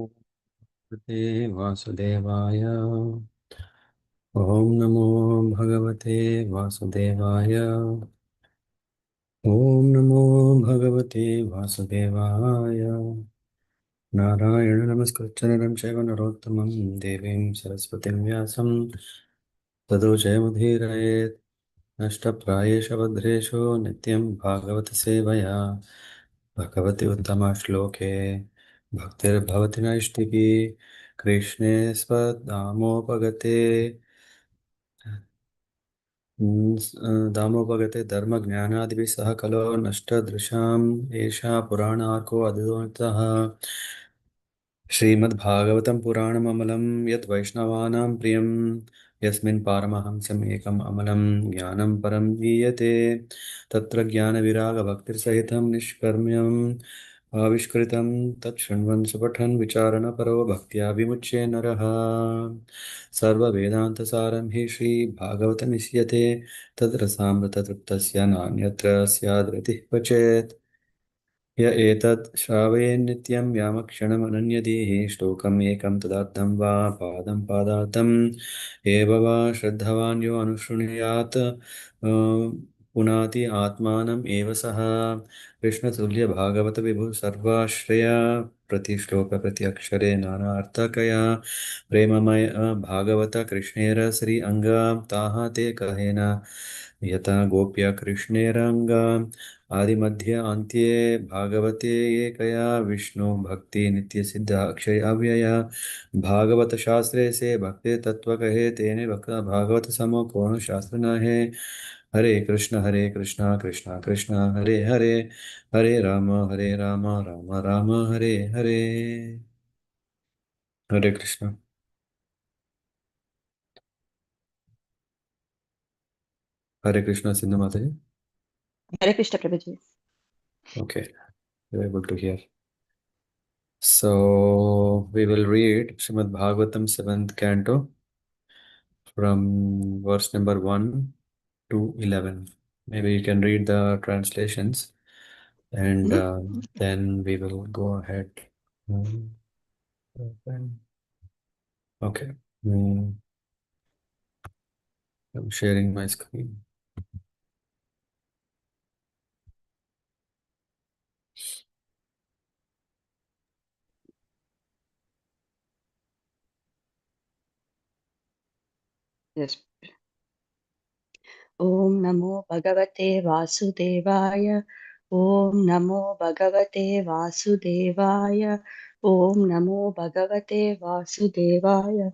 भगवते वासुदेवाय। ॐ नमो भगवते वासुदेवाय। ॐ नमो भगवते वासुदेवाय। नारायण नमस्कृत्य नरं चैव नरोत्तमं देवीं सरस्वतीं व्यासं ततो जयमुदीरयेत्। नष्टप्रायेषु भद्रेषु नित्यं भागवतसेवया भगवति उत्तमश्लोके भक्तिर्भवति नैष्टिकी। कृष्णे स्वदामोपगते दामोपगते धर्मज्ञानादिभिः सह कलो नष्टदृशाम् एषा पुराणार्को अद्वैतः। श्रीमद्भागवतं पुराणममलं यद्वैष्णवानां प्रियं यस्मिन् पारमहंस्यम् एकम् अमलं ज्ञानं परं गीयते। तत्र ज्ञानविरागभक्तिसहितं निष्कर्म्यम् आविष्कृतं तच्छृण्वन् सुपठन् विचारणपरो भक्त्या विमुच्य नरः। सर्ववेदान्तसारं हि श्रीभागवतमिष्यते तद्रसामृततृप्तस्य नान्यत्र स्याद्रतिः क्वचेत्। य एतत् श्रावयेन् नित्यं यामक्षणमनन्यदीः श्लोकम् एकं तदार्थं वा पादं पादार्थम् एव वा श्रद्धवान् यो अनुशृणुयात् पुनाति आत्मानम् एव सः। कृष्णतुल्य भागवत विभु सर्वाश्रया प्रतिश्लोक प्रति अक्षरे नानार्थकया प्रेममय भागवत कृष्णेर श्री अंगा ताहा ते कहेन यथा गोप्य कृष्णेरंगा आदिमध्ये अन्त्ये भागवते एकया विष्णु भक्ति नित्य सिद्ध अक्षय अव्यया। भागवत शास्त्रे से भक्ति तत्व कहे तेने भक्ता भागवत समो कौन शास्त्र न है। हरे कृष्णा कृष्णा कृष्णा हरे हरे हरे राम राम राम हरे हरे। हरे कृष्णा। हरे कृष्णा सिंधु माता जी। Hare Krishna Prabhuji. Okay, you're able to hear. So we will read Srimad Bhagavatam 7th Canto from verse number 1 to 11. Maybe you can read the translations and then we will go ahead. Okay. I'm sharing my screen. Yes. Om Namo Bhagavate Vasudevaya. Om Namo Bhagavate Vasudevaya. Om Namo Bhagavate Vasudevaya.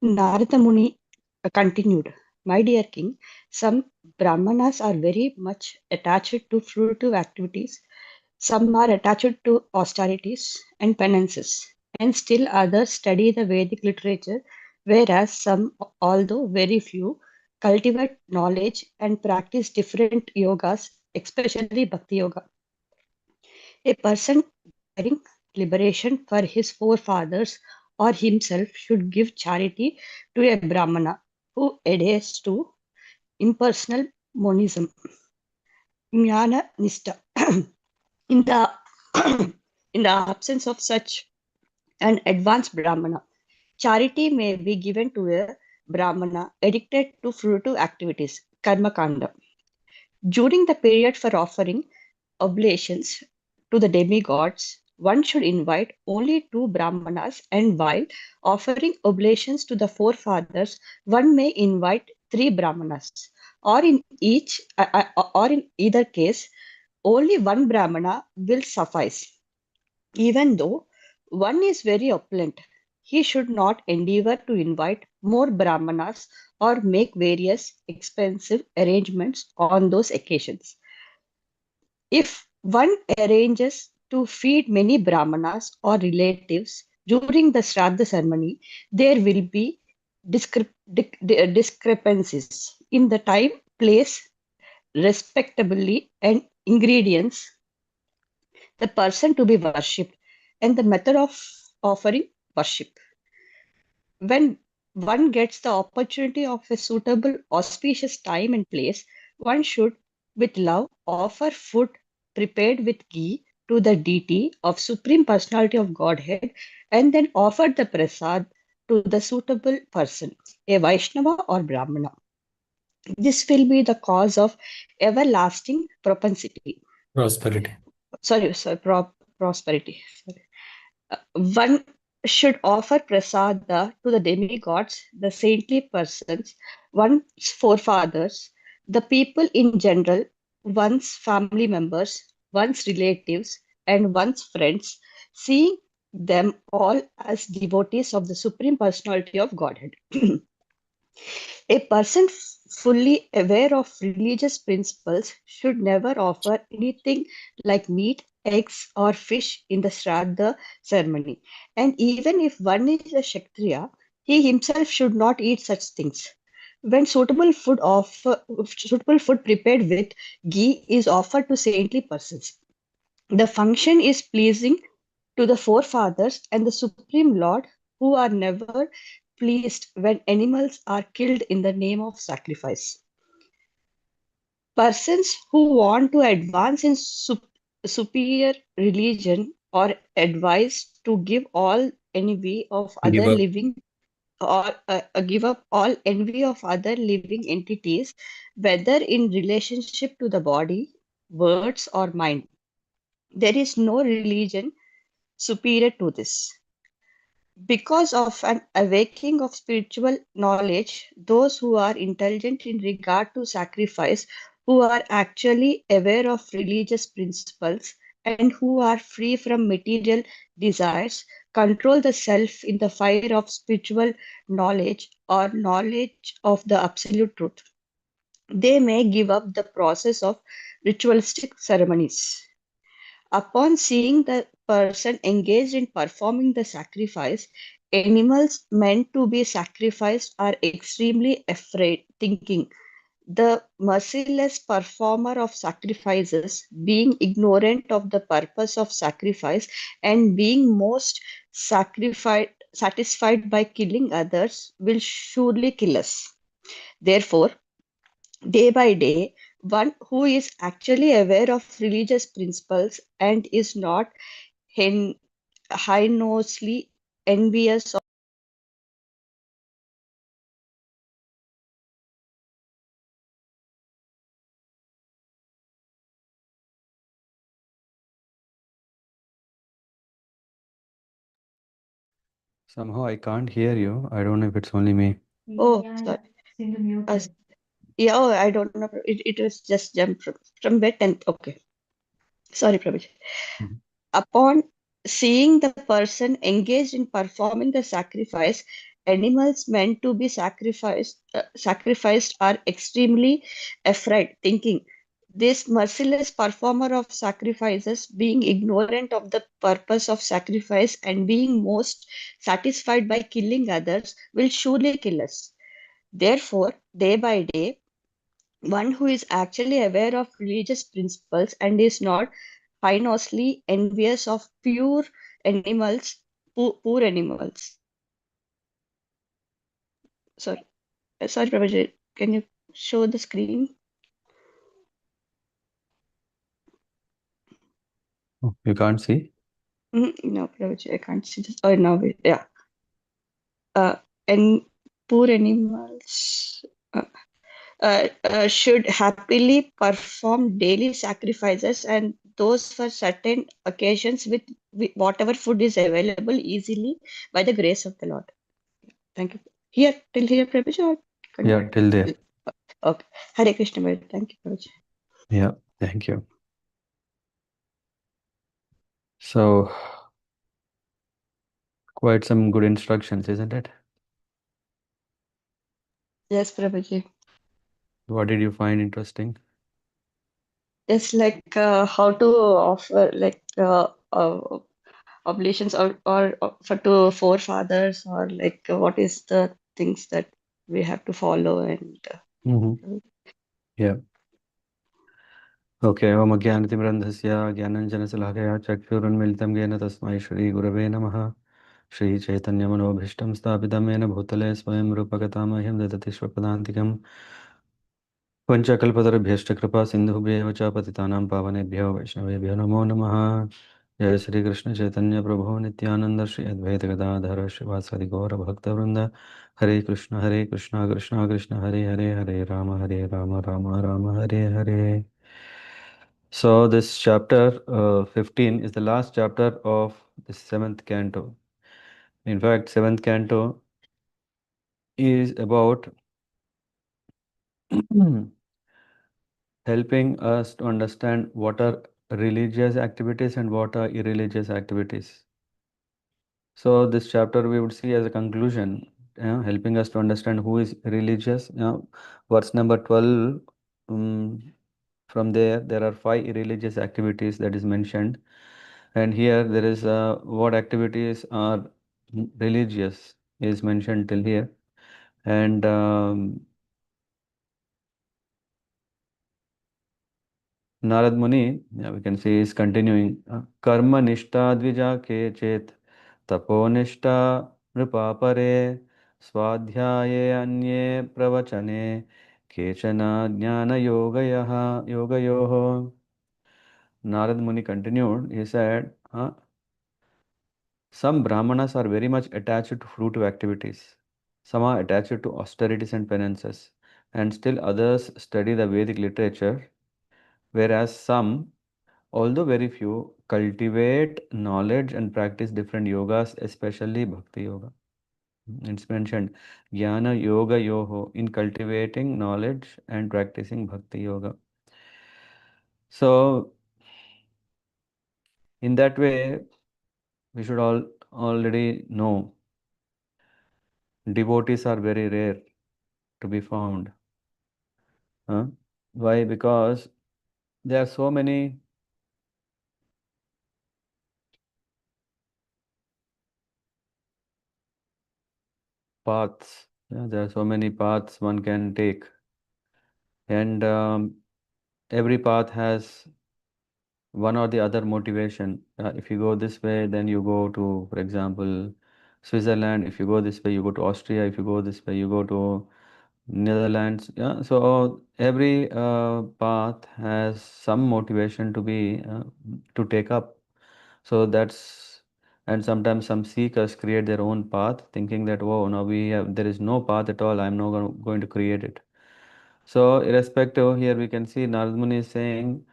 Narada Muni continued, my dear king, some Brahmanas are very much attached to fruitive activities, some are attached to austerities and penances, and still others study the Vedic literature, whereas some, although very few, cultivate knowledge and practice different yogas, especially Bhakti Yoga. A person desiring liberation for his forefathers or himself should give charity to a Brahmana who adheres to impersonal monism, jnana nishta. In the in the absence of such an advanced Brahmana, charity may be given to a Brahmana addicted to fruitive activities, karma kanda. During the period for offering oblations to the demigods, one should invite only two Brahmanas, and while offering oblations to the forefathers, one may invite three Brahmanas. Or in either case, only one Brahmana will suffice. Even though one is very opulent, he should not endeavor to invite more Brahmanas or make various expensive arrangements on those occasions. If one arranges to feed many Brahmanas or relatives during the Shraddha ceremony, there will be discrepancies in the time, place, respectably, and ingredients, the person to be worshipped, and the method of offering worship. When one gets the opportunity of a suitable, auspicious time and place, one should, with love, offer food prepared with ghee to the deity of Supreme Personality of Godhead and then offered the prasad to the suitable person, a Vaishnava or Brahmana. This will be the cause of everlasting propensity. Prosperity. Prosperity. Sorry. One should offer prasada to the demigods, the saintly persons, one's forefathers, the people in general, one's family members, one's relatives, and one's friends, seeing them all as devotees of the Supreme Personality of Godhead. A person fully aware of religious principles should never offer anything like meat, eggs, or fish in the Shraddha ceremony. And even if one is a Kshatriya, he himself should not eat such things. When suitable food prepared with ghee is offered to saintly persons, the function is pleasing to the forefathers and the Supreme Lord, who are never pleased when animals are killed in the name of sacrifice. Persons who want to advance in superior religion are advised to give all envy of Give other up. living or give up all envy of other living entities, whether in relationship to the body, words, or mind. There is no religion superior to this. Because of an awakening of spiritual knowledge, those who are intelligent in regard to sacrifice, who are actually aware of religious principles, and who are free from material desires, control the self in the fire of spiritual knowledge or knowledge of the absolute truth. They may give up the process of ritualistic ceremonies. Upon seeing the person engaged in performing the sacrifice, animals meant to be sacrificed are extremely afraid, thinking the merciless performer of sacrifices, being ignorant of the purpose of sacrifice and being most satisfied by killing others, will surely kill us. Therefore, day by day, one who is actually aware of religious principles and is not heinously envious of Somehow I can't hear you. I don't know if it's only me. oh sorry uh, yeah oh I don't know it was just jumped from where 10th okay sorry Prabhuji. Mhm. Upon seeing the person engaged in performing the sacrifice, animals meant to be sacrificed are extremely afraid, thinking this merciless performer of sacrifices, being ignorant of the purpose of sacrifice and being most satisfied by killing others, will surely kill us. Therefore, day by day, one who is actually aware of religious principles and is not heinously envious of animals, poor animals. Sorry, sorry, Prabhuji, can you show the screen? Oh, you can't see? No, Prabhuji, I can't see this. Oh, no, yeah. And poor animals should happily perform daily sacrifices and those for certain occasions with whatever food is available easily by the grace of the Lord. Thank you. Here, till here, Prabhuji, or Yeah, till there. okay. Hare Krishna, Bhai. Thank you, Prabhuji. Yeah, thank you. So, quite some good instructions, isn't it? Yes, Prabhuji. What did you find interesting? It's like how to offer oblations or for to forefathers or like what is the things that we have to follow and Mm-hmm. Yeah. Okay. Om Ajnanatimrandhasya Jnananjanasalakaya Chakshurunmilitam Yena Tasmai Shri Gurave Namaha Shri Chaitanya Manobhishtam Sthapitam Yena Bhutale Swayam Rupagatam Ahyam Dadati Swapadantikam पंचकल्पतरुभ्यश्च कृपा सिन्धुभ्येव च पतितानां पावनेभ्यो वैष्णवेभ्यो नमो नमः। जय श्री कृष्ण चैतन्य प्रभु नित्यानंद श्री अद्वैत गदाधर श्रीवासादि गौर भक्तवृंद। हरे कृष्ण कृष्ण कृष्ण हरे हरे, हरे Ram Ram Ram Hare Hare. So this chapter 15 is the last chapter of the seventh canto. In fact, seventh canto is about helping us to understand what are religious activities and what are irreligious activities. So this chapter we would see as a conclusion, helping us to understand who is religious. Verse number 12, from there are 5 irreligious activities that is mentioned. And here there is what activities are religious is mentioned till here. And Narad Muni, we can see is continuing. Karma nishta dvija ke chet tapo nishta nripapare swadhyaye anye pravachane kechana jnana yogayoho. Narad Muni continued, he said, some brahmanas are very much attached to fruitive activities. Some are attached to austerities and penances. And still others study the Vedic literature, whereas some, although very few, cultivate knowledge and practice different yogas, especially Bhakti Yoga. It's mentioned Jnana Yoga Yoho, in cultivating knowledge and practicing Bhakti Yoga. So, in that way, we should all already know devotees are very rare to be found. Why? Because there are so many paths. There are so many paths one can take, and every path has one or the other motivation. If you go this way, then you go to, for example, Switzerland. If you go this way, you go to Austria. If you go this way, you go to Netherlands. Yeah. So every path has some motivation to be to take up. So that's, and sometimes some seekers create their own path, thinking that, oh, now there is no path at all. I'm not going to create it. So irrespective, here we can see Narad Muni is saying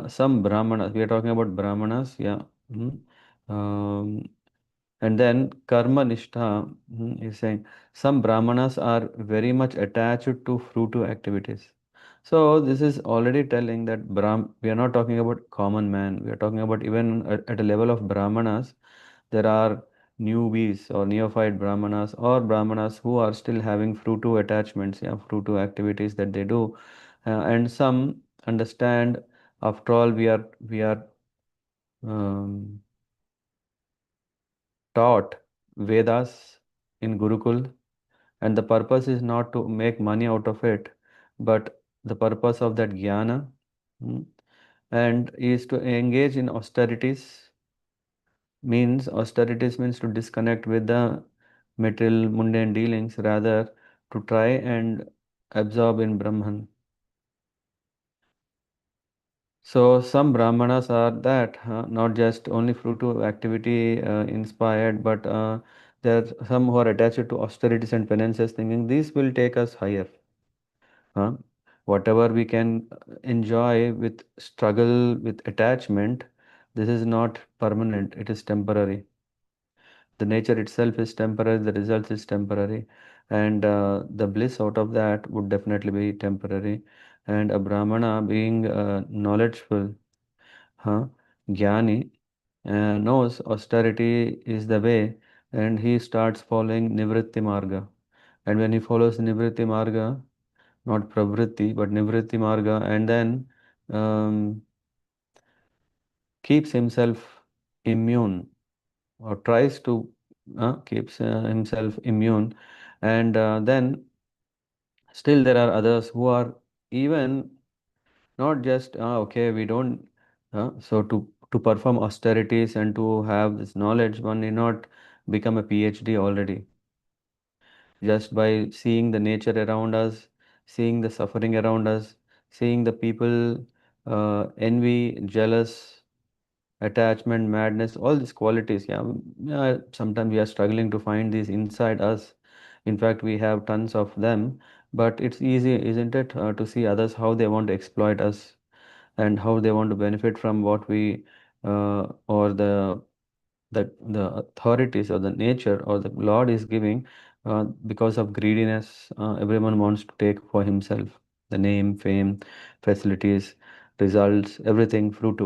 some brahmanas. We are talking about brahmanas, yeah. Mhm. Um, and then karma nishtha is saying some brahmanas are very much attached to fruitive activities. So this is already telling that we are not talking about common man. We are talking about even at a level of brahmanas, there are newbies or neophyte brahmanas or brahmanas who are still having fruitive attachments, yeah, fruitive activities that they do, and some understand. After all, we are um, taught Vedas in Gurukul, and the purpose is not to make money out of it, but the purpose of that jnana, mm, and is to engage in austerities. Means austerities means to disconnect with the material mundane dealings, rather to try and absorb in Brahman. So some brahmanas are that, not just only fruitive activity inspired, but there are some who are attached to austerities and penances, thinking these will take us higher. Huh? Whatever we can enjoy with struggle, with attachment, this is not permanent, it is temporary. The nature itself is temporary, the results is temporary, and the bliss out of that would definitely be temporary. And a Brahmana being knowledgeful, Jnani, knows austerity is the way, and he starts following Nivritti Marga. And when he follows Nivritti Marga, not Pravritti, but Nivritti Marga, and then um, keeps himself immune or tries to keeps himself immune, and then still there are others who are even not just okay, we don't so to perform austerities and to have this knowledge, one need not become a PhD already. Just by seeing the nature around us, seeing the suffering around us, seeing the people envy, jealous, attachment, madness, all these qualities. Yeah, yeah, sometimes we are struggling to find these inside us. In fact, we have tons of them, but it's easy, isn't it, to see others how they want to exploit us and how they want to benefit from what we or the authorities or the nature or the Lord is giving. Because of greediness, everyone wants to take for himself the name, fame, facilities, results, everything, fruit.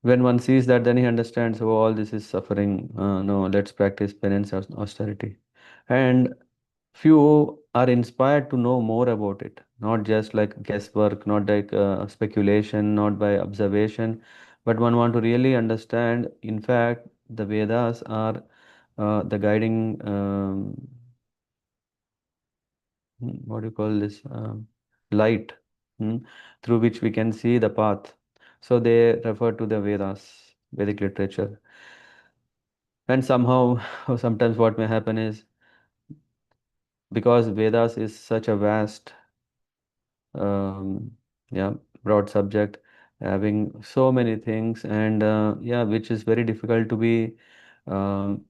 When one sees that, then he understands, oh, all this is suffering. No, let's practice penance or austerity. And few are inspired to know more about it, not just like guesswork, not like speculation, not by observation, but one want to really understand. In fact, the Vedas are the guiding, what do you call this, light, hmm, through which we can see the path. So they refer to the Vedas, Vedic literature. And somehow, sometimes what may happen is, because Vedas is such a vast, um, yeah, broad subject, having so many things, and yeah, which is very difficult to be um,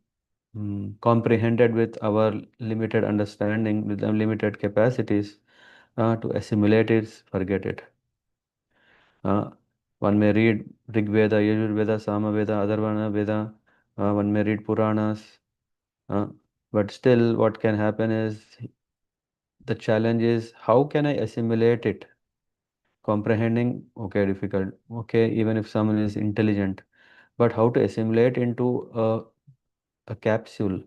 comprehended with our limited understanding, with our limited capacities, to assimilate it, forget it. Uh, One may read Rig Veda, Yajur Veda, Sama Veda, Atharvana Veda, one may read Puranas, uh, but still, what can happen is, the challenge is how can I assimilate it? Comprehending, okay, difficult. Okay, even if someone is intelligent, but how to assimilate into a capsule?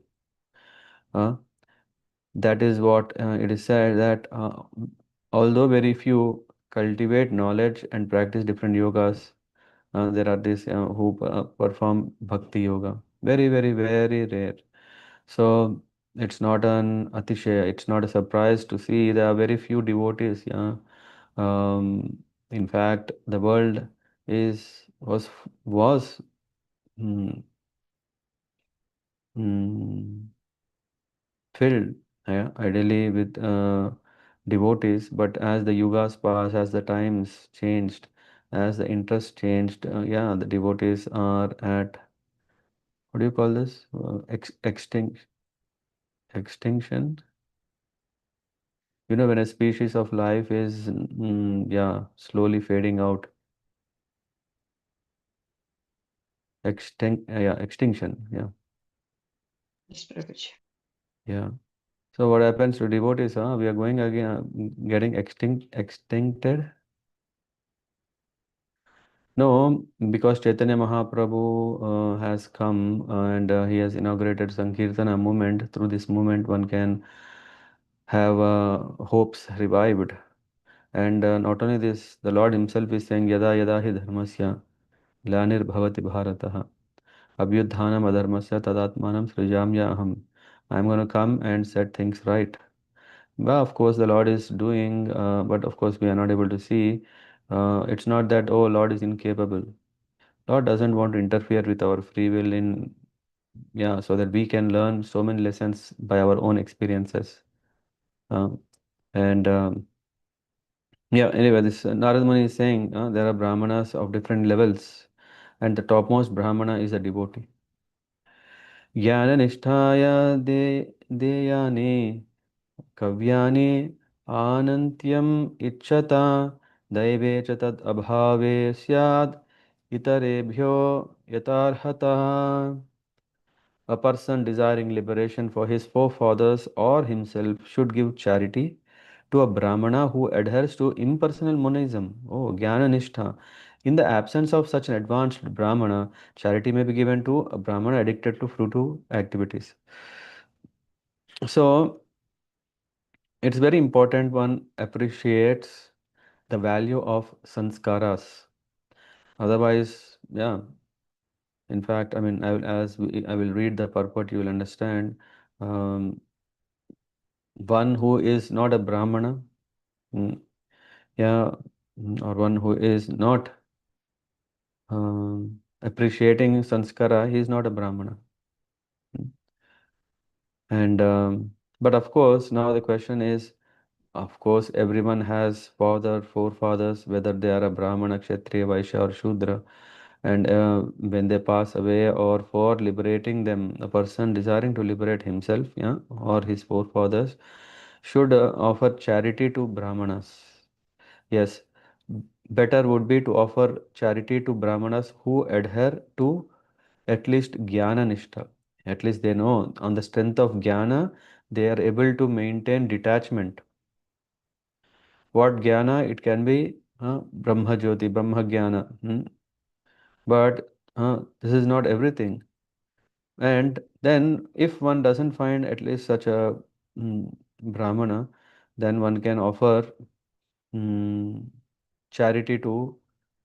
Uh, that is what it is said that although very few cultivate knowledge and practice different yogas, there are these who perform bhakti yoga. Very, very, very rare. So it's not an atishaya, it's not a surprise to see there are very few devotees. Yeah. In fact, the world was mm, mm, filled, yeah, ideally with devotees, but as the yugas pass, as the times changed, as the interest changed, yeah, the devotees are at, what do you call this? Extinction. You know, when a species of life is, yeah, slowly fading out, yeah, extinction, yeah, Yes, Prabhuji. yeah. So what happens to devotees? We are going again, getting extincted. No, because Chaitanya Mahaprabhu has come and he has inaugurated Sankirtana movement. Through this movement, one can have hopes revived. And not only this, the Lord Himself is saying, Yada yada hi dharmasya glanir bhavati bharataha abhyudhanam adharmasya tadatmanam srijamya aham. I'm going to come and set things right. Well, of course, the Lord is doing, but of course, we are not able to see. It's not that, oh, Lord is incapable. Lord doesn't want to interfere with our free will in, yeah, so that we can learn so many lessons by our own experiences. Um, and yeah, anyway, this Narad Muni is saying there are Brahmanas of different levels, and the topmost Brahmana is a devotee. Jnana nisthaya deyane kavyane anantyam ichchata daive cha tad abhave syad itarebhyo yatarhata. A person desiring liberation for his forefathers or himself should give charity to a Brahmana who adheres to impersonal monism. Oh, Jnana Nishtha. In the absence of such an advanced Brahmana, charity may be given to a Brahmana addicted to fruitive activities. So, it's very important one appreciates the value of sanskaras. Otherwise, yeah, in fact, I mean, I will read the purport, you will understand. Um, One who is not a Brahmana, mm, yeah, or one who is not appreciating sanskara, he is not a Brahmana. Mm. And but of course, now the question is, Of course, everyone has forefathers, whether they are a Brahmana, Kshatriya, Vaishya, or Shudra. And when they pass away, or for liberating them, a person desiring to liberate himself, yeah, or his forefathers, should offer charity to Brahmanas. Yes, better would be to offer charity to Brahmanas who adhere to at least Jnana Nishtha. At least they know on the strength of Jnana, they are able to maintain detachment. What Jnana? It can be Brahma Jyoti, Brahma Jnana. But this is not everything. And then, if one doesn't find at least such a Brahmana, then one can offer mm, charity to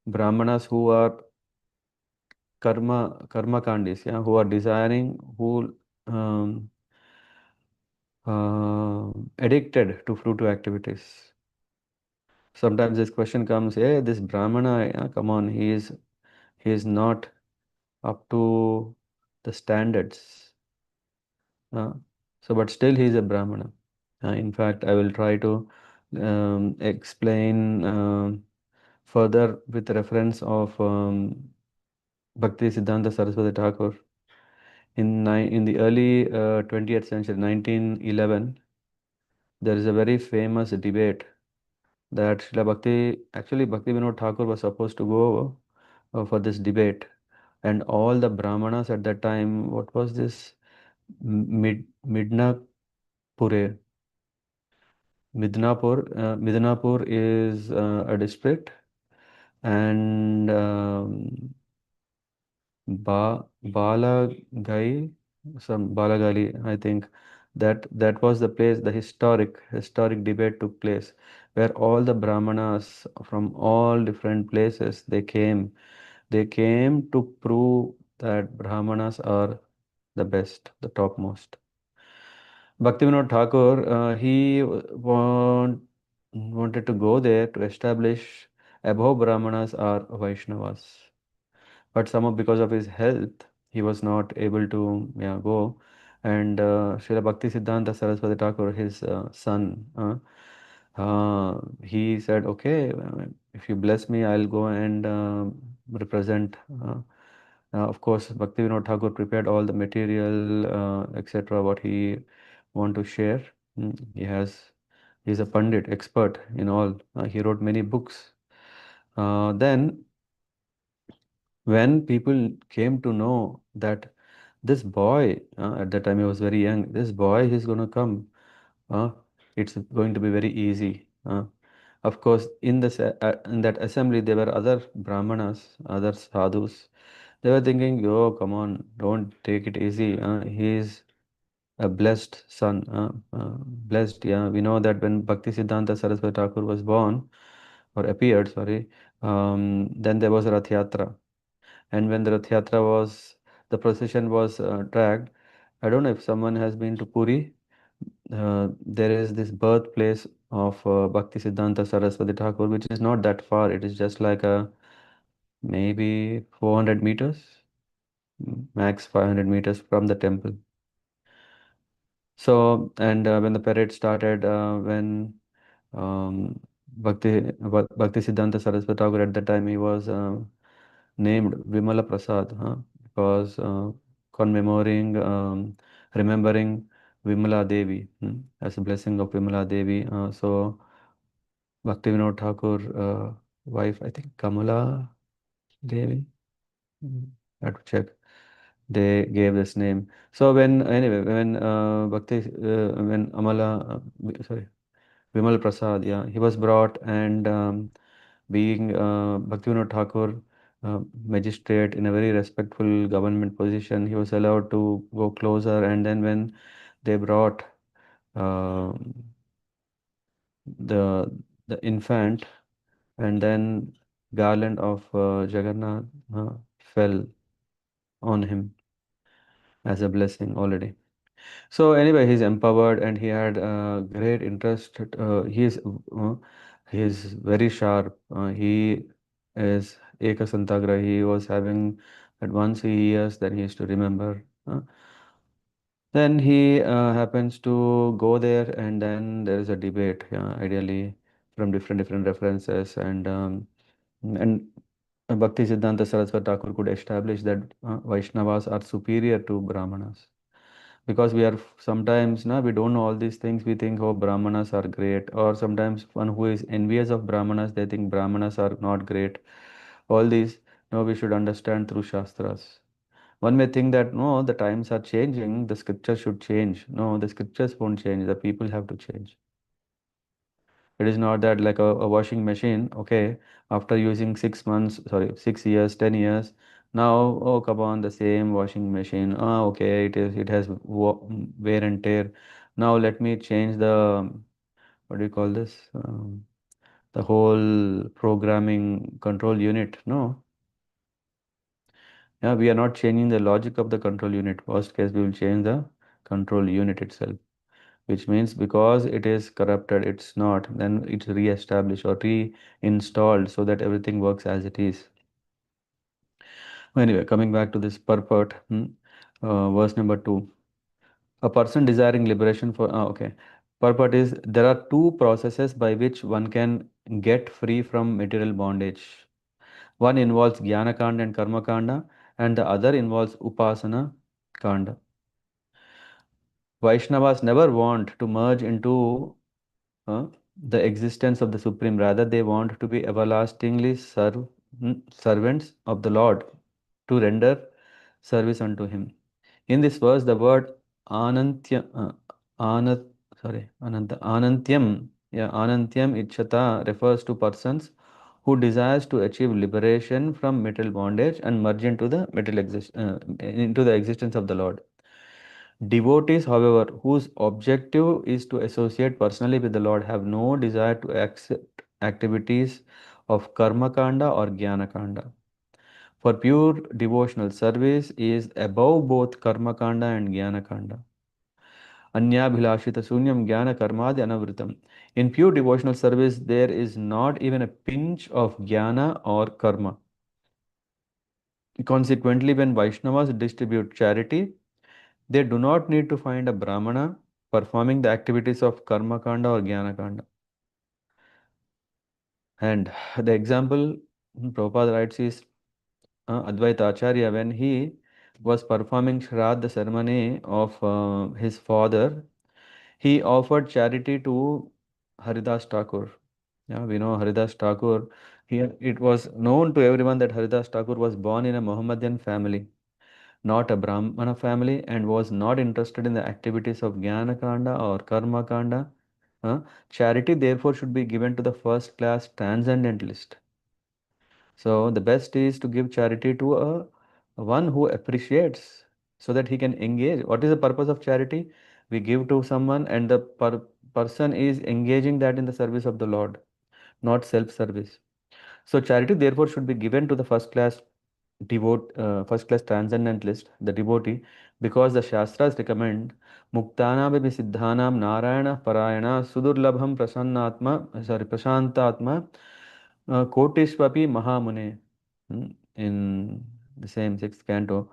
Brahmanas who are karma kandis, yeah, who are desiring, who um, addicted to fruitive activities. Sometimes this question comes, hey, this Brahmana, yeah, come on, he is not up to the standards. Uh, but still he is a Brahmana. In fact, I will try to explain further with reference of Bhakti Siddhanta Saraswati Thakur. In the early 20th century, 1911, there is a very famous debate that actually Bhakti Vinod Thakur was supposed to go for this debate, and all the Brahmanas at that time, what was this? Midnapure. Midnapur is a district, and Balagai, some Balagali, I think that was the place. The historic debate took place, where all the Brahmanas from all different places they came. They came to prove that Brahmanas are the best, the topmost. Bhaktivinoda Thakur, wanted to go there to establish above Brahmanas are Vaishnavas. But somehow because of his health, he was not able to, yeah, go. And Srila Bhakti Siddhanta Saraswati Thakur, his son, he said, okay, if you bless me, I'll go and represent. Of course, Bhakti Vinod Thakur prepared all the material, etc., what he want to share. He's a Pandit, expert in all. He wrote many books. Then, when people came to know that this boy, at that time he was very young, this boy he's going to come, uh, it's going to be very easy. Of course, in that assembly, there were other Brahmanas, other sadhus. They were thinking, yo, come on, don't take it easy. He's a blessed son, blessed. Yeah, we know that when Bhakti Siddhanta Saraswati Thakur was born or appeared, sorry, then there was a Rath Yatra. And when the Rath Yatra the procession was dragged. I don't know if someone has been to Puri. There is this birthplace of Bhakti Siddhanta Saraswati Thakur, which is not that far. It is just like maybe 400 meters, max 500 meters from the temple. So, and when the parade started, when um, Bhakti Siddhanta Saraswati Thakur at that time, he was named Vimala Prasad, because commemorating, remembering Vimala Devi, as a blessing of Vimala Devi. So Bhaktivinoda Thakur, wife, I think Kamala Devi. I have to check. They gave this name. So when when sorry, Vimal Prasad, yeah, he was brought, and being Bhaktivinoda Thakur, magistrate in a very respectful government position, he was allowed to go closer. And then when they brought uh, the infant, and then garland of Jagannath fell on him as a blessing already. So anyway, he's empowered, and he had great interest. He is very sharp. He is Ekasantagra. He was having that once he hears, then he has to remember. Then he happens to go there, and then there is a debate, yeah, ideally from different references, and Bhakti Siddhanta Saraswati Thakur could establish that Vaishnavas are superior to Brahmanas. Because we are sometimes we don't know all these things, we think, oh, Brahmanas are great, or sometimes one who is envious of Brahmanas, they think Brahmanas are not great. All these, no, we should understand through Shastras. One may think that no, the times are changing, the scriptures should change. No, the scriptures won't change, the people have to change. It is not that like a washing machine, okay, after using 6 months, sorry, 6 years, 10 years, now, oh, come on, the same washing machine. Ah, okay, it has wear and tear. Now let me change the, what do you call this? The whole programming control unit. No, yeah, we are not changing the logic of the control unit. Worst case, we will change the control unit itself, which means because it is corrupted, it's not, then it's re-established or reinstalled so that everything works as it is. Anyway, coming back to this purport, verse number 2. A person desiring liberation for, okay. Purport is there are two processes by which one can get free from material bondage. One involves Jnana Kanda and Karma Kanda, and the other involves Upasana Kanda. Vaishnavas never want to merge into uh, the existence of the Supreme. Rather, they want to be everlastingly servants of the Lord to render service unto Him. In this verse, the word Anantya, Anat, sorry, Anantyam, yeah, Anantyam Ichchata refers to persons who desires to achieve liberation from material bondage and merge into the into the existence of the Lord. Devotees, however, whose objective is to associate personally with the Lord, have no desire to accept activities of Karma Kanda or Jnana Kanda. For pure devotional service is above both Karma Kanda and Jnana Kanda. Anyabhilashita Sunyam Jnana Karmadi Anavritam. In pure devotional service, there is not even a pinch of Jnana or Karma. Consequently, when Vaishnavas distribute charity, they do not need to find a Brahmana performing the activities of Karma Kanda or Jnana Kanda. And the example Prabhupada writes is Advaita Acharya, when he was performing Shraddha ceremony of his father, he offered charity to Haridas Thakur. Yeah, we know Haridas Thakur. It was known to everyone that Haridas Thakur was born in a Mohammedan family, not a Brahmana family, and was not interested in the activities of Jnana Kanda or Karma Kanda. Charity, therefore, should be given to the first class transcendentalist. So, the best is to give charity to one who appreciates so that he can engage. What is the purpose of charity? We give to someone, and the person is engaging that in the service of the Lord, not self service. So, charity, therefore, should be given to the first class transcendentalist, the devotee, because the Shastras recommend Muktana Bibi Siddhanam Narayana Parayana Sudurlabham Prasantatma Kotishvapi Mahamune. In the same sixth canto.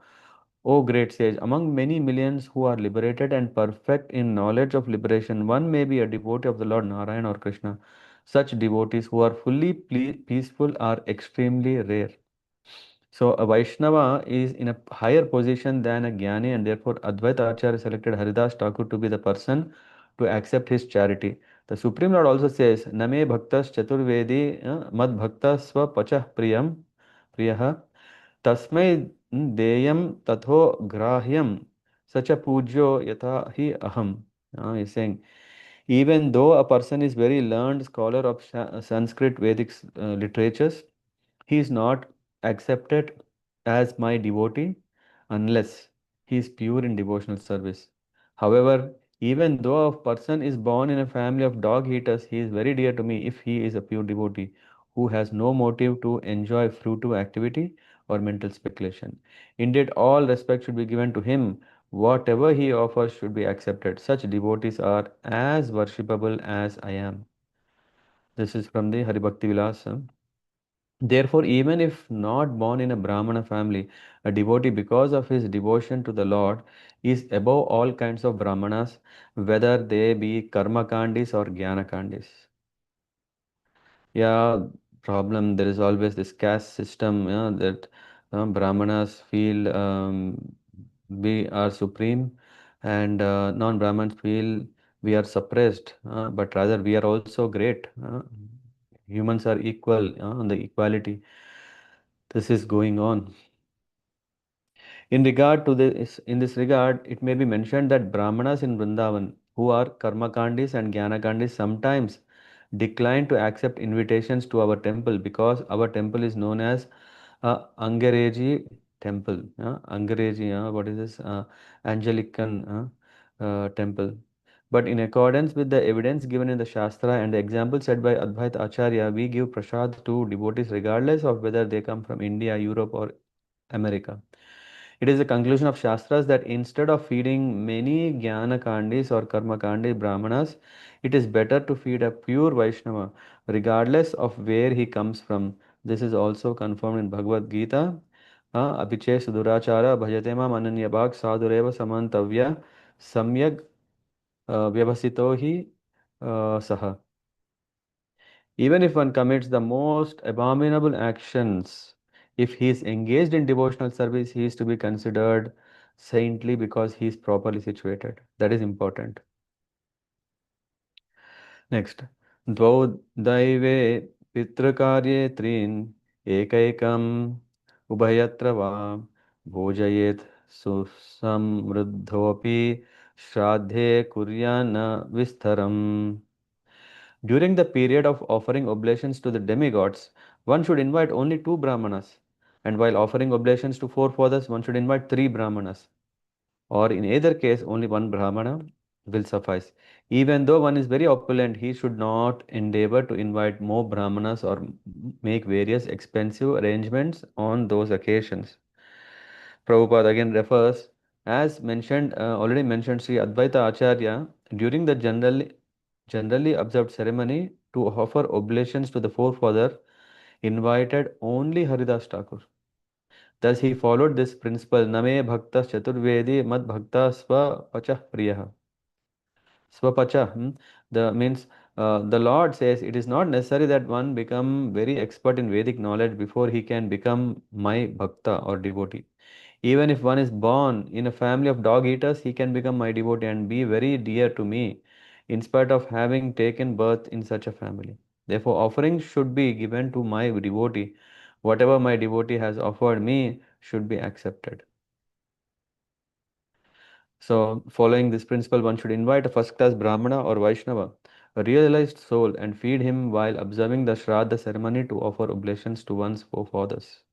O great sage, among many millions who are liberated and perfect in knowledge of liberation, one may be a devotee of the Lord Narayana or Krishna. Such devotees who are fully peaceful are extremely rare. So a Vaishnava is in a higher position than a Jnani, and therefore Advaita Acharya selected Haridas Thakur to be the person to accept his charity. The Supreme Lord also says, Name Bhaktas Chaturvedi Mad Bhakta Swa Pachah Priyaha Tasmai Deyam Tatho Grahyam Sacha Pujyo Yatha Hi Aham. He's saying, even though a person is very learned scholar of Sanskrit Vedic literatures, he is not accepted as my devotee unless he is pure in devotional service. However, even though a person is born in a family of dog eaters, he is very dear to me if he is a pure devotee who has no motive to enjoy fruitive activity or mental speculation. Indeed, all respect should be given to him. Whatever he offers should be accepted. Such devotees are as worshipable as I am. This is from the Haribhakti Vilas. Therefore, even if not born in a Brahmana family, a devotee, because of his devotion to the Lord, is above all kinds of Brahmanas, whether they be Karma Kandis or Jnana Kandis. Yeah, problem. There is always this caste system, yeah, that Brahmanas feel we are supreme, and non-Brahmins feel we are suppressed. But rather, we are also great. Humans are equal. The equality. This is going on. In regard to this, in this regard, it may be mentioned that Brahmanas in Vrindavan, who are Karmakandis and Jnanakandis, sometimes decline to accept invitations to our temple because our temple is known as Angareji temple. Angareji, what is this? Angelican temple. But in accordance with the evidence given in the Shastra and the example set by Advaita Acharya, we give prasad to devotees regardless of whether they come from India, Europe, or America. It is the conclusion of Shastras that instead of feeding many Jnana Kandis or Karma Kandi Brahmanas, it is better to feed a pure Vaishnava, regardless of where he comes from. This is also confirmed in Bhagavad Gita. Apiche Sudurachara Bhajate Mam Ananyabhag Sadhureva Samantavya Samyag Vyavasito hi Saha. Even if one commits the most abominable actions, if he is engaged in devotional service, he is to be considered saintly because he is properly situated. That is important. Next. Dvau daive pitrakarye trin ekaikam ubhayatra va bhojayet susamruddhopi shraddhe kuryana vistaram. During the period of offering oblations to the demigods, one should invite only two Brahmanas, and while offering oblations to forefathers, one should invite three Brahmanas. Or in either case, only one Brahmana will suffice. Even though one is very opulent, he should not endeavor to invite more Brahmanas or make various expensive arrangements on those occasions. Prabhupada again refers, as mentioned, already mentioned, Sri Advaita Acharya, during the generally observed ceremony to offer oblations to the forefather, invited only Haridas Thakur. Thus he followed this principle, Name Bhakta Chaturvedi Mad Bhakta Sva Pachah Priyaha. Swapacha. The means the Lord says it is not necessary that one become very expert in Vedic knowledge before he can become my bhakta or devotee. Even if one is born in a family of dog eaters, he can become my devotee and be very dear to me, in spite of having taken birth in such a family. Therefore, offerings should be given to my devotee. Whatever my devotee has offered me should be accepted. So, following this principle, one should invite a first class Brahmana or Vaishnava, a realized soul, and feed him while observing the Shraddha ceremony to offer oblations to one's forefathers.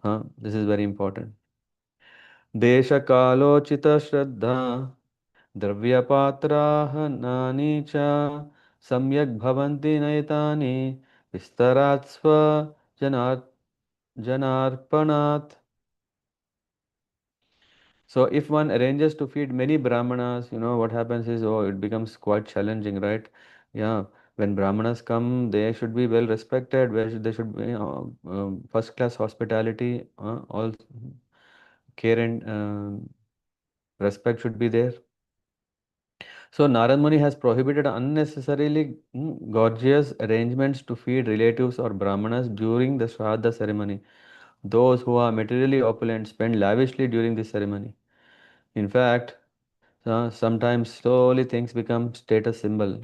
This is very important. देशकालोचित श्रद्धा द्रव्यपात्राहनानि च सम्यक् भवन्ति नैतानि विस्तरात् जनार्पणात्. So if one arranges to feed many brahmanas, what happens is, oh, it becomes quite challenging, right? Yeah, when brahmanas come, they should be well respected. They should be, first class hospitality, all care and respect should be there. So Narad Muni has prohibited unnecessarily gorgeous arrangements to feed relatives or brahmanas during the Shraddha ceremony. Those who are materially opulent spend lavishly during this ceremony. In fact, sometimes slowly things become status symbol.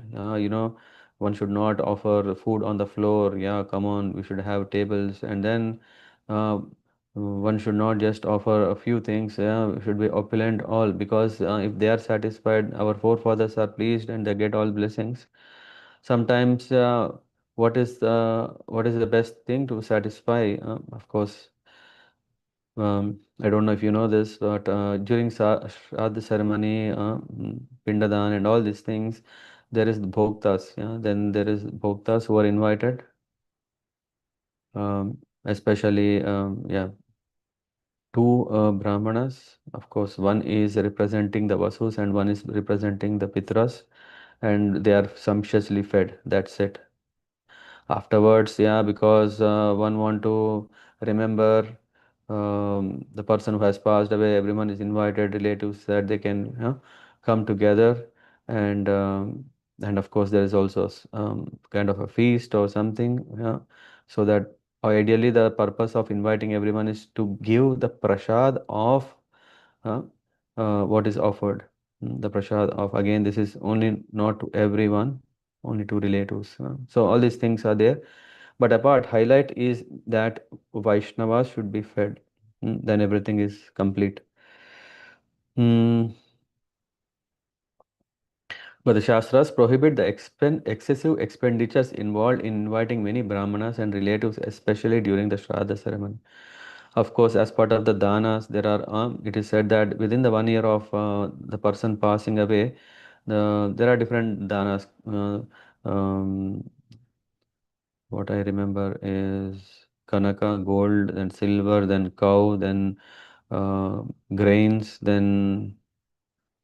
One should not offer food on the floor. Yeah, come on, we should have tables. And then uh, one should not just offer a few things. Yeah, we should be opulent all because if they are satisfied, our forefathers are pleased and they get all blessings. Sometimes, what is the best thing to satisfy? Of course, I don't know if you know this, but during Shraddha ceremony, Pindadan and all these things, there is bhoktas. Yeah, then there is bhoktas who are invited, especially yeah, two brahmanas. Of course, one is representing the vasus and one is representing the pitras, and they are sumptuously fed. That's it. Afterwards, yeah, because one want to remember the person who has passed away. Everyone is invited, relatives, that they can, come together, and and of course there is also kind of a feast or something, yeah, so that ideally the purpose of inviting everyone is to give the prasad of uh, what is offered. The prasad of, again, this is only not to everyone, only to relatives. So all these things are there. But apart, highlight is that Vaishnavas should be fed. Then everything is complete. Mm, But the Shastras prohibit the excessive expenditures involved in inviting many Brahmanas and relatives, especially during the Shraddha ceremony. Of course, as part of the danas, it is said that within the 1 year of the person passing away, there are different danas. What I remember is Kanaka, gold, then silver, then cow, then uh, grains, then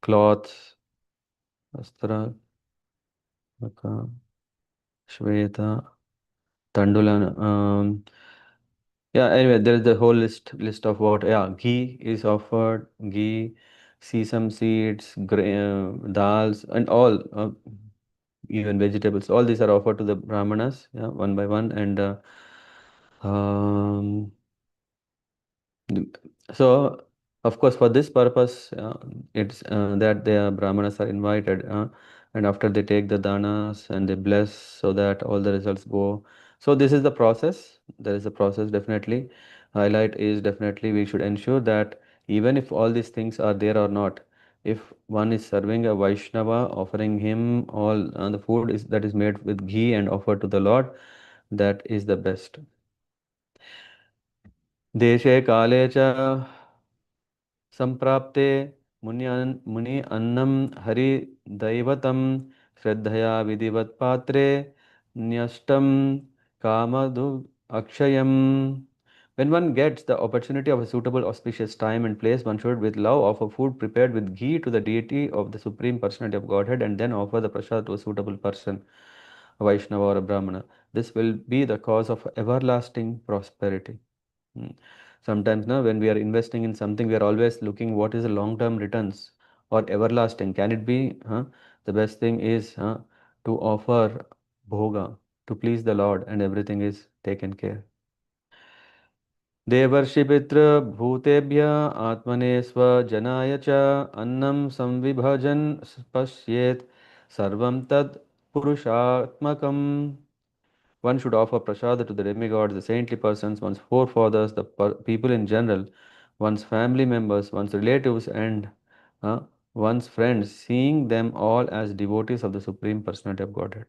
cloths, Astra, Kaka, Shweta, Tandulan. Yeah, anyway, there is the whole list of what. Yeah, ghee is offered, ghee, sesame seeds, dals, and all, even vegetables. All these are offered to the brahmanas, yeah, one by one, and um, so, of course, for this purpose, it's that the brahmanas are invited, and after they take the danas and they bless, so that all the results go. So, this is the process. There is a process, definitely. Highlight is definitely we should ensure that even if all these things are there or not, if one is serving a Vaishnava, offering him all the food is that is made with ghee and offered to the Lord, that is the best. Deshe kale cha संप्राप्ते मुनि अन्नं हरिदैवतं श्रद्धया विधिवत् पात्रे न्यष्टं कामधु अक्षयम्. When one gets the opportunity of a suitable auspicious time and place, one should with love offer food prepared with ghee to the deity of the Supreme Personality of Godhead and then offer the prasad to a suitable person, a Vaishnava or a Brahmana. This will be the cause of everlasting prosperity. Mm. Sometimes now when we are investing in something, we are always looking what is the long-term returns or everlasting. Can it be? The best thing is to offer bhoga to please the Lord, and everything is taken care. देवर्षि पितृभूतेभ्य आत्मने स्वजनाय च अन्नं संविभजन पश्येत् सर्वं तत् पुरुषात्मकम्. One should offer prasada to the demigods, the saintly persons, one's forefathers, the people in general, one's family members, one's relatives, and uh, one's friends, seeing them all as devotees of the Supreme Personality of Godhead.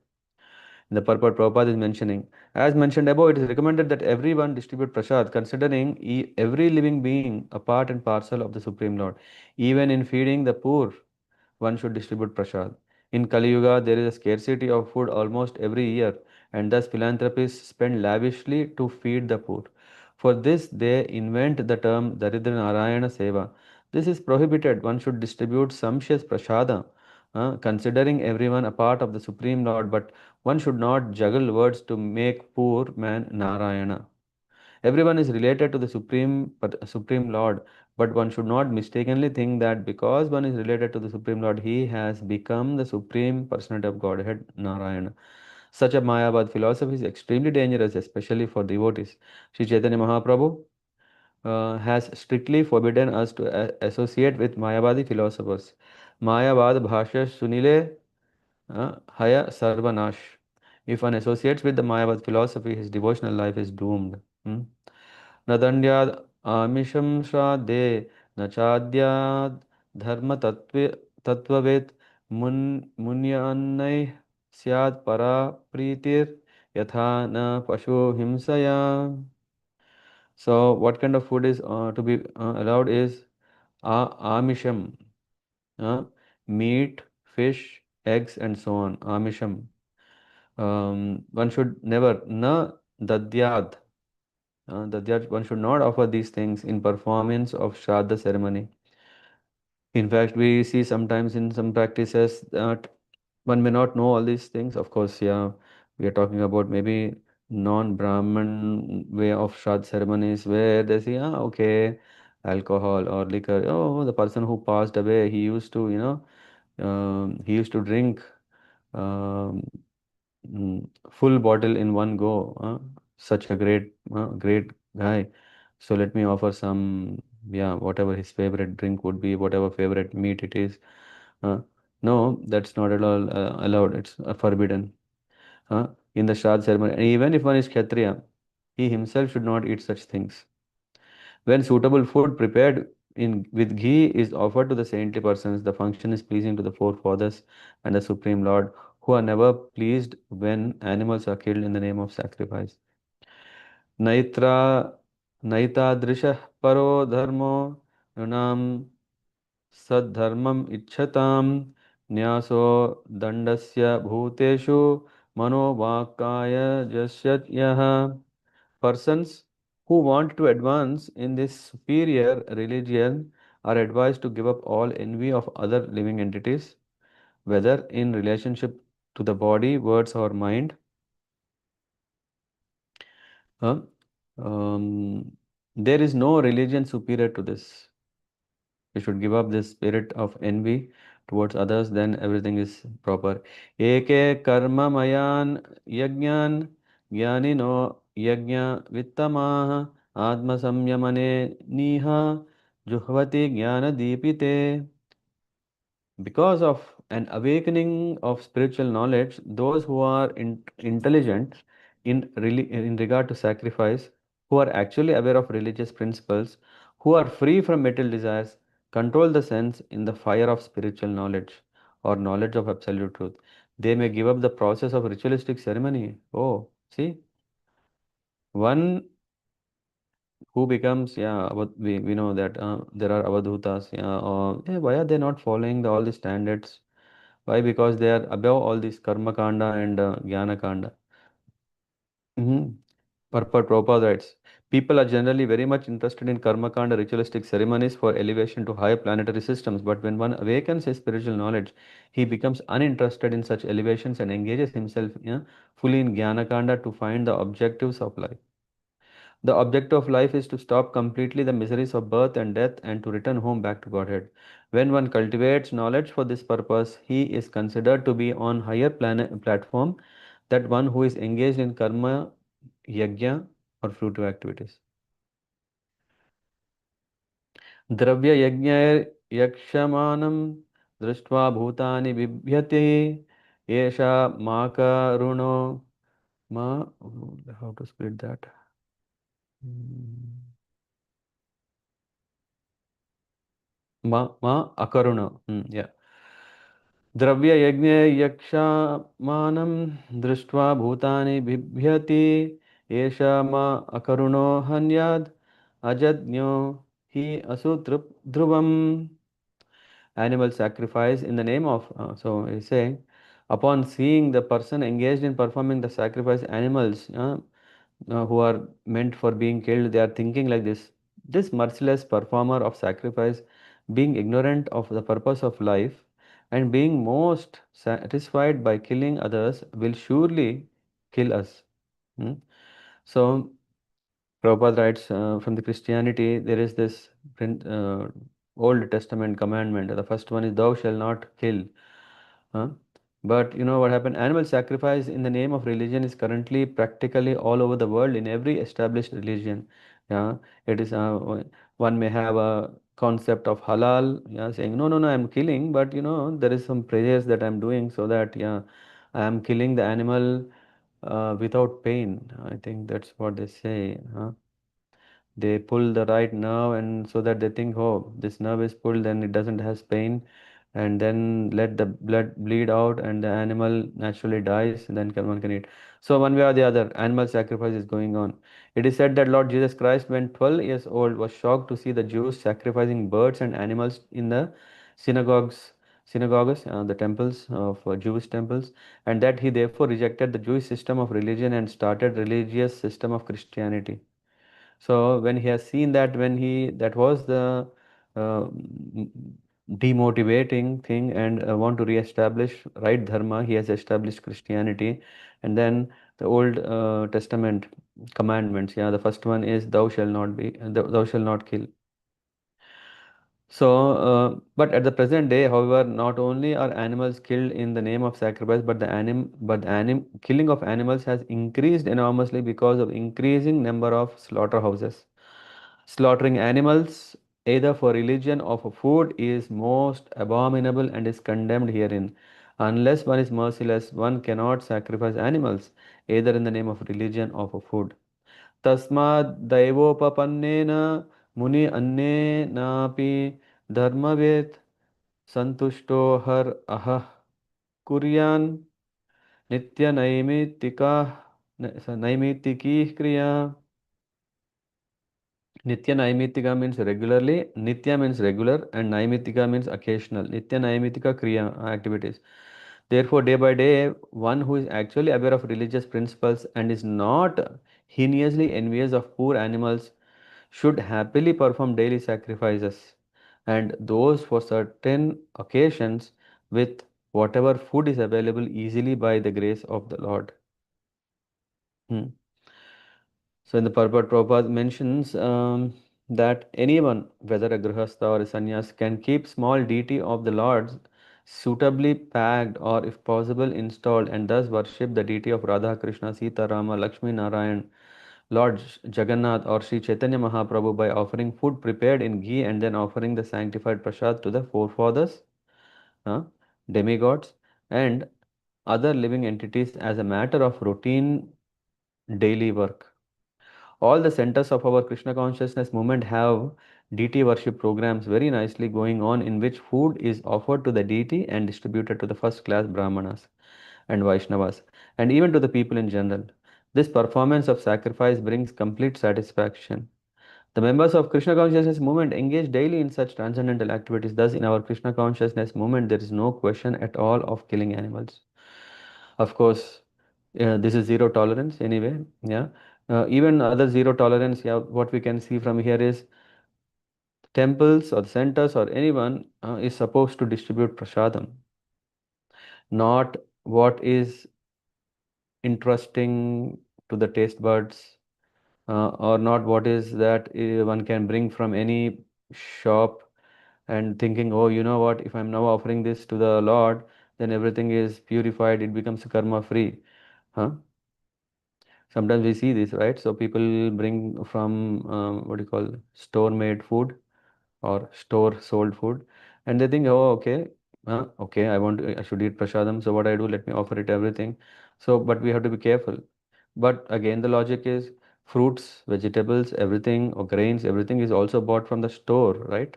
In the purport, Prabhupada is mentioning, as mentioned above, it is recommended that everyone distribute prasad, considering every living being a part and parcel of the Supreme Lord. Even in feeding the poor, one should distribute prasad. In Kali Yuga, there is a scarcity of food almost every year, and thus philanthropists spend lavishly to feed the poor. For this, they invent the term Daridra Narayana Seva. This is prohibited. One should distribute sumptuous prasada, considering everyone a part of the Supreme Lord, but one should not juggle words to make poor man Narayana. Everyone is related to the Supreme Lord, but one should not mistakenly think that because one is related to the Supreme Lord, he has become the Supreme Personality of Godhead, Narayana. Such a Mayavad philosophy is extremely dangerous, especially for devotees. Sri Chaitanya Mahaprabhu has strictly forbidden us to associate with Mayavadi philosophers. Mayavad Bhashya Sunile Haya Sarvanash. If one associates with the Mayavad philosophy, his devotional life is doomed. Hmm? न दंड्याद आमिषम श्राद्धे न चाद्याद धर्म तत्ववेद मुन्यन्नैः स्यात् परा प्रीतिर यथा न पशु हिंसया. So what kind of food is to be allowed is amisham, meat, fish, eggs, and so on. Amisham. One should never na dadyad. That one should not offer these things in performance of Shraddha ceremony. In fact, we see sometimes in some practices that one may not know all these things. Of course, yeah, we are talking about maybe non-Brahmin way of Shraddha ceremonies where they say, ah, okay, alcohol or liquor. Oh, the person who passed away, he used to, he used to drink um, full bottle in one go. Such a great guy. So let me offer some, yeah, whatever his favorite drink would be, whatever favorite meat it is. Uh, no, that's not at all allowed. It's forbidden. Uh, in the Shraddha ceremony. And even if one is Kshatriya, he himself should not eat such things. When suitable food prepared in with ghee is offered to the saintly persons, the function is pleasing to the forefathers and the Supreme Lord, who are never pleased when animals are killed in the name of sacrifice. Naitra Naitadrisha paro dharmo nunam Sadharmam ichhatam nyaso dandasya bhuteshu manovakaya jasyat. Persons who want to advance in this superior religion are advised to give up all envy of other living entities, whether in relationship to the body, words, or mind. Uh, there is no religion superior to this. We should give up this spirit of envy towards others, then everything is proper. Eke karma mayan yajnan jnanino yajna vittamaha atma samyamane niha juhvati jnana deepite. Because of an awakening of spiritual knowledge, those who are intelligent in regard to sacrifice, who are actually aware of religious principles, who are free from material desires, control the sense in the fire of spiritual knowledge or knowledge of absolute truth. They may give up the process of ritualistic ceremony. Oh, see, one who becomes, yeah, we know that there are avadhutas, yeah, why are they not following all the standards? Why? Because they are above all this karma kanda and jnana kanda. Mm-hmm. Purport Prabhupada writes, people are generally very much interested in karma kanda ritualistic ceremonies for elevation to higher planetary systems, but when one awakens his spiritual knowledge, he becomes uninterested in such elevations and engages himself, yeah, fully in jnana kanda to find the objectives of life. The objective of life is to stop completely the miseries of birth and death and to return home back to Godhead. When one cultivates knowledge for this purpose, he is considered to be on higher platform that one who is engaged in karma, yajna or fruitive activities. Dravya yajna yakshamanam drishtva bhutani bibhyati yesha makaruno ma. How to split that? Hmm. Ma akaruna. Yeah. Dravya yajna yakshamanam drishtva bhutani bibhyati esha ma akaruno hanyad ajadnyo hi dhruvam. Animal sacrifice in the name of, so he's saying, upon seeing the person engaged in performing the sacrifice animals, who are meant for being killed, they are thinking like this merciless performer of sacrifice, being ignorant of the purpose of life and being most satisfied by killing others, will surely kill us. Hmm? So Prabhupada writes, from the Christianity, there is this Old Testament commandment. The first one is, thou shalt not kill. Huh? But you know what happened? Animal sacrifice in the name of religion is currently practically all over the world in every established religion. Yeah, it is. One may have a concept of halal. Yeah, saying no, no, no, I'm killing, but you know there is some prayers that I'm doing so that yeah, I am killing the animal without pain. I think that's what they say. Huh? They pull the right nerve and so that they think, oh, this nerve is pulled, then it doesn't have pain, and then let the blood bleed out and the animal naturally dies, then one can eat. So one way or the other, animal sacrifice is going on. It is said that Lord Jesus Christ, when 12 years old, was shocked to see the Jews sacrificing birds and animals in the synagogues, the temples of Jewish temples, and that he therefore rejected the Jewish system of religion and started religious system of Christianity. So when he has seen that, when he that was the demotivating thing and want to re-establish right dharma, he has established Christianity, and then the Old Testament commandments. Yeah, the first one is thou shall not kill. So, but at the present day, however, not only are animals killed in the name of sacrifice, but the killing of animals has increased enormously because of increasing number of slaughterhouses. Slaughtering animals either for religion or for food is most abominable and is condemned herein. Unless one is merciless, one cannot sacrifice animals either in the name of religion or for food. तस्माद्दैवोपपन्नेन मुनि अन्येनापि धर्मवेत् सन्तुष्टो हर अहः कुर्यान् नित्यनैमित्तिकाः नैमित्तिकीः क्रिया. Nitya Naimitika means regularly, Nitya means regular, and Naimitika means occasional. Nitya Naimitika Kriya activities. Therefore, day by day, one who is actually aware of religious principles and is not heinously envious of poor animals should happily perform daily sacrifices, and those for certain occasions with whatever food is available easily by the grace of the Lord. Hmm. So in the purport, Prabhupada mentions that anyone, whether a grihastha or a sannyas, can keep small deity of the Lord's suitably packed or if possible installed and thus worship the deity of Radha, Krishna, Sita, Rama, Lakshmi, Narayan, Lord Jagannath or Sri Chaitanya Mahaprabhu by offering food prepared in ghee and then offering the sanctified prasad to the forefathers, uh, demigods and other living entities as a matter of routine daily work. All the centers of our Krishna consciousness movement have deity worship programs very nicely going on in which food is offered to the deity and distributed to the first class Brahmanas and Vaishnavas and even to the people in general. This performance of sacrifice brings complete satisfaction. The members of Krishna consciousness movement engage daily in such transcendental activities. Thus, in our Krishna consciousness movement, there is no question at all of killing animals. Of course, this is zero tolerance anyway. Yeah. Even other zero tolerance, yeah, what we can see from here is temples or centers or anyone is supposed to distribute prasadam, not what is interesting to the taste buds or not what is that one can bring from any shop and thinking, oh, you know what, if I'm now offering this to the Lord, then everything is purified, it becomes karma free. Huh? Sometimes we see this, right? So people bring from what do you call store made food or store sold food, and they think, oh, okay, okay, I should eat prasadam. So what I do, let me offer it everything. So, but we have to be careful. But again, the logic is fruits, vegetables, everything, or grains, everything is also bought from the store, right?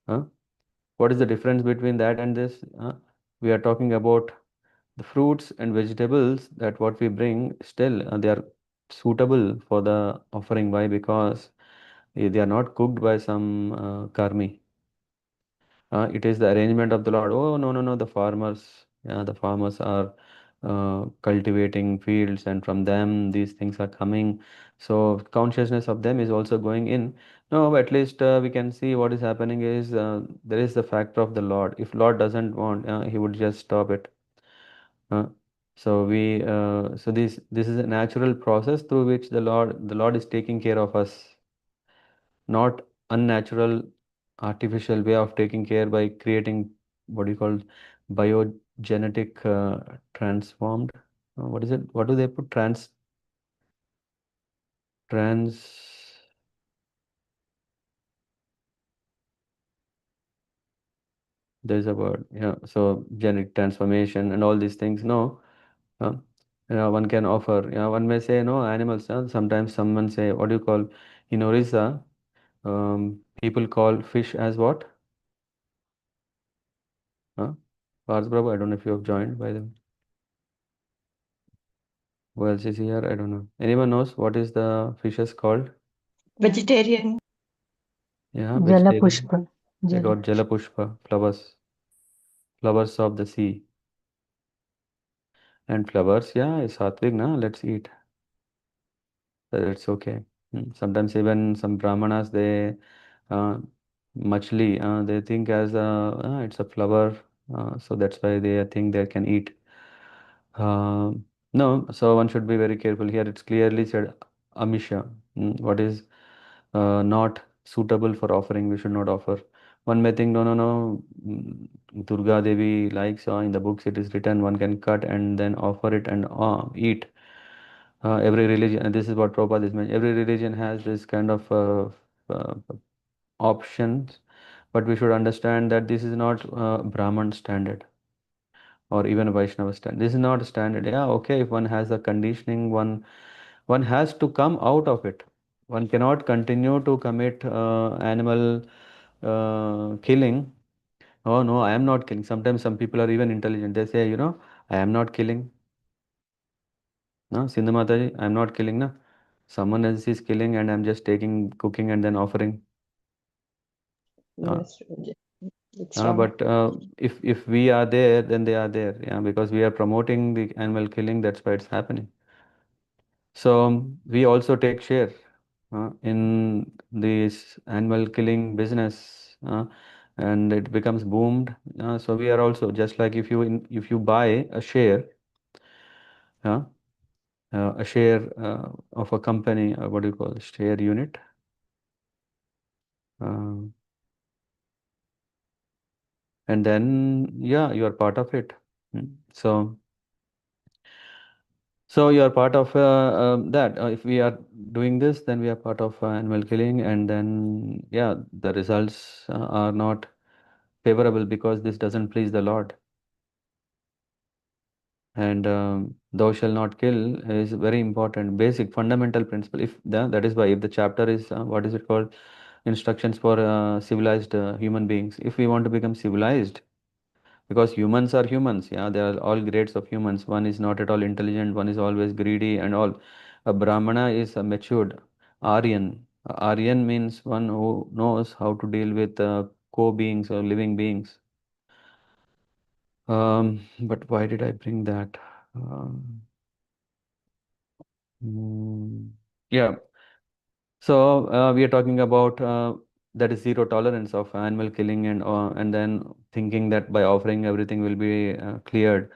Huh? What is the difference between that and this? We are talking about the fruits and vegetables that what we bring still they are suitable for the offering. Why? Because they are not cooked by some karmi. It is the arrangement of the Lord. Oh, no, no, no, the farmers, yeah, the farmers are cultivating fields and from them these things are coming. So consciousness of them is also going in. No, at least we can see what is happening is there is the factor of the Lord. If Lord doesn't want, he would just stop it. Uh, so this is a natural process through which the Lord is taking care of us, not unnatural artificial way of taking care by creating what you call biogenetic transformed. What is it? What do they put? Trans. There's a word. Yeah. So genetic transformation and all these things. No. Uh, one can offer. Yeah. One may say no animals. Sometimes someone say what do you call in Orissa? People call fish as what? Huh? Pars Prabhu, I don't know if you have joined by them. Who else is here? I don't know. Anyone knows what is the fishes called? Vegetarian. Yeah, vegetarian. Jalapushpa. They Jala. got jalapushpa, flowers of the sea. And flowers, yeah, it's sattvic, na? Let's eat. It's okay. Sometimes even some brahmanas, they uh, machli, they think as it's a flower, so that's why they think they can eat. Uh, No, so one should be very careful here. It's clearly said amisha. What is not suitable for offering, we should not offer. One may think, no, no, no, Durga Devi likes, in the books it is written, one can cut and then offer it and eat. Every religion, and this is what Prabhupada is mentioning, every religion has this kind of uh, options, but we should understand that this is not Brahman standard or even a Vaishnava standard. This is not a standard. Yeah, okay, if one has a conditioning, one has to come out of it. One cannot continue to commit animal killing. Oh no, I am not killing. Sometimes some people are even intelligent. They say, I am not killing. No, Sindhu Mataji, I am not killing. Na. Someone else is killing and I'm just taking, cooking and then offering. Uh, Yes, it's wrong. but if we are there, then they are there. Yeah, because we are promoting the animal killing. That's why it's happening. So we also take share in this animal killing business, and it becomes boomed. So we are also just like if you buy uh, a share of a company, what do you call share unit, uh, and then yeah, you are part of it. So you are part of that. If we are doing this, then we are part of animal killing, and then yeah, the results are not favorable because this doesn't please the Lord. And thou shall not kill is very important, basic, fundamental principle. If that is why if the chapter is what is it called, instructions for civilized human beings. If we want to become civilized, because humans are humans, yeah, they are all grades of humans. One is not at all intelligent, one is always greedy and all. A brahmana is a matured aryan. Aryan means one who knows how to deal with co-beings or living beings. But why did I bring that? um, yeah, so we are talking about that is zero tolerance of animal killing, and then thinking that by offering everything will be cleared.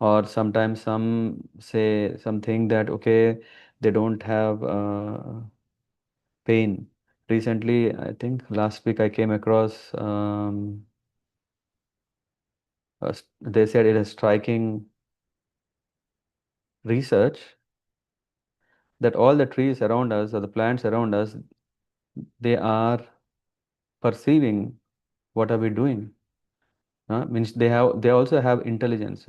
Or sometimes some say something that okay, they don't have pain. Recently, I think last week I came across they said it is striking research that all the trees around us or the plants around us, they are perceiving what are we doing. Means they also have intelligence.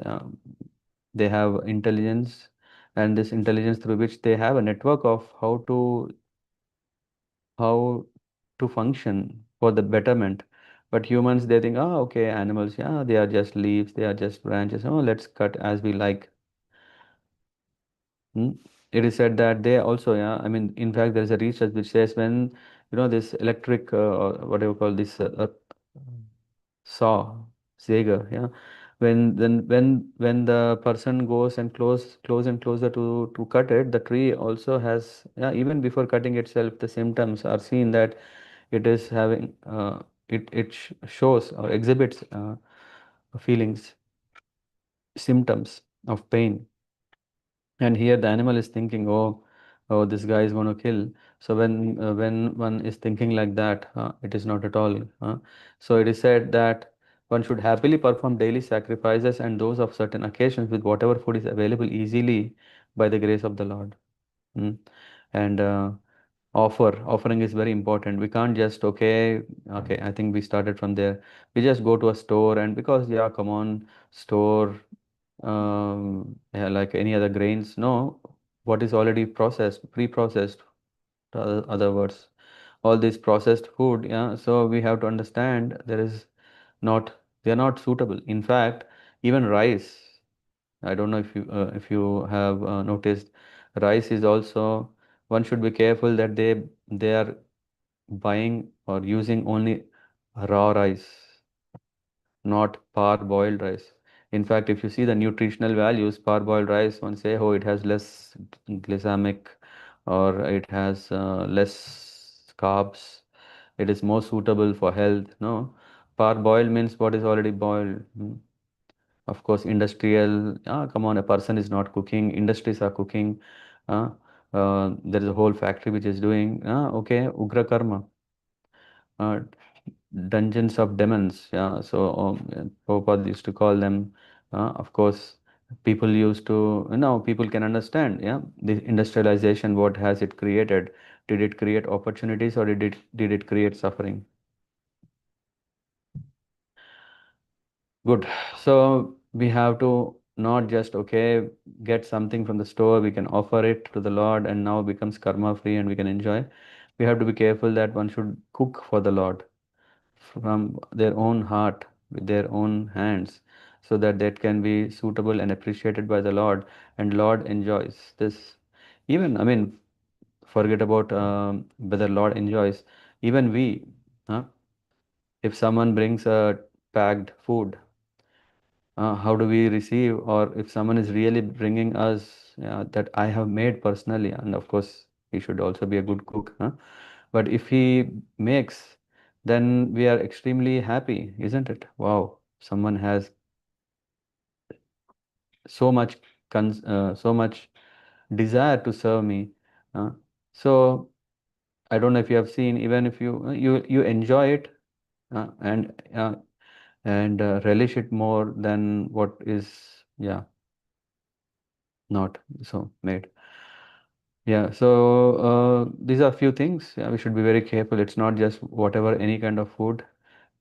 They have intelligence, and this intelligence through which they have a network of how to function for the betterment. But humans, they think, oh, okay, animals, yeah, they are just leaves, they are just branches. Oh, let's cut as we like. Hmm? It is said that they also, yeah, I mean, in fact, there is a research which says when, this electric, or what do you call this, saw, Zager, yeah. When the person goes and close and closer to cut it, the tree also has, yeah, even before cutting itself, the symptoms are seen that it is having it shows or exhibits feelings, symptoms of pain. And here the animal is thinking, oh, this guy is going to kill. So when one is thinking like that, it is not at all. So it is said that one should happily perform daily sacrifices and those of certain occasions with whatever food is available easily by the grace of the Lord. Mm. And offering is very important. We can't just okay, I think we started from there. We just go to a store and because yeah, come on, store yeah, like any other grains. No, what is already processed, pre-processed, other words, all this processed food. Yeah, so we have to understand there is not, they are not suitable. In fact, even rice. I don't know if you have noticed, rice is also, one should be careful that they are buying or using only raw rice, not parboiled rice. In fact, if you see the nutritional values, parboiled rice, one say, oh, it has less glycemic or it has less carbs. It is more suitable for health. No, parboiled means what is already boiled. Of course, industrial, come on, a person is not cooking, industries are cooking. Uh, there is a whole factory which is doing, okay, Ugra Karma, uh, dungeons of demons. Yeah, so Prabhupada used to call them, of course, people used to, people can understand, yeah, the industrialization, what has it created? Did it create opportunities or did it create suffering? Good. So we have to not just, okay, get something from the store, we can offer it to the Lord and now becomes karma free and we can enjoy. We have to be careful that one should cook for the Lord from their own heart, with their own hands, so that that can be suitable and appreciated by the Lord, and Lord enjoys this. Even, I mean, forget about whether Lord enjoys, even we, huh? If someone brings a packed food, how do we receive, or if someone is really bringing us that I have made personally, and of course he should also be a good cook, huh? But if he makes, then we are extremely happy, isn't it? Wow, someone has so much so much desire to serve me. uh, so I don't know if you have seen, even if you enjoy it, and relish it more than what is, yeah, not so made. Yeah, so these are a few things. Yeah, we should be very careful. It's not just whatever, any kind of food.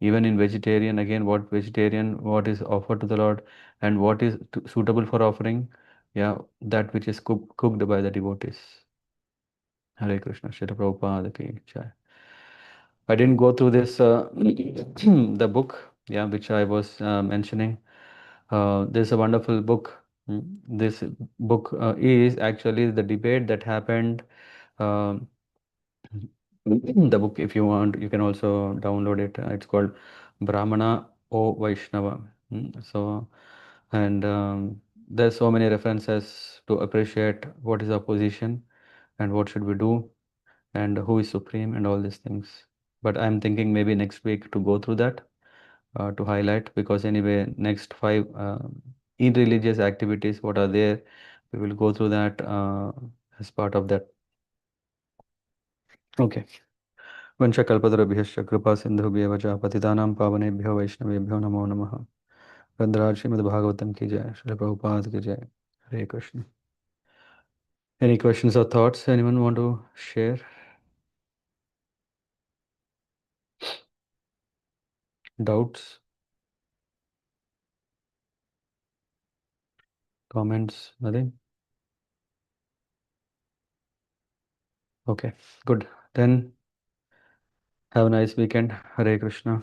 Even in vegetarian, again, what is offered to the Lord, and what is suitable for offering. Yeah, that which is cooked by the devotees. Hare Krishna, Srila Prabhupada ki jai. I didn't go through this the book, yeah, which I was mentioning. There's a wonderful book. This book is actually the debate that happened. Um, the book, if you want, you can also download it. It's called Brahmana O Vaishnava. So, and there's so many references to appreciate what is our position and what should we do and who is supreme and all these things. But I'm thinking maybe next week to go through that, to highlight, because anyway, next five irreligious activities, what are there, we will go through that as part of that. Okay. वंशकल्पतरुभ्यश्च कृपा सिन्धुभ्येव च पतितानां पावनेभ्यो वैष्णवेभ्यो नमो नमः. Grantaraj Śrīmad-Bhāgavatam ki jai. Srila Prabhupada ki jai. Hare Krishna. Any questions or thoughts anyone want to share? Doubts? Comments? Nothing? Okay, good. Then have a nice weekend. Hare Krishna.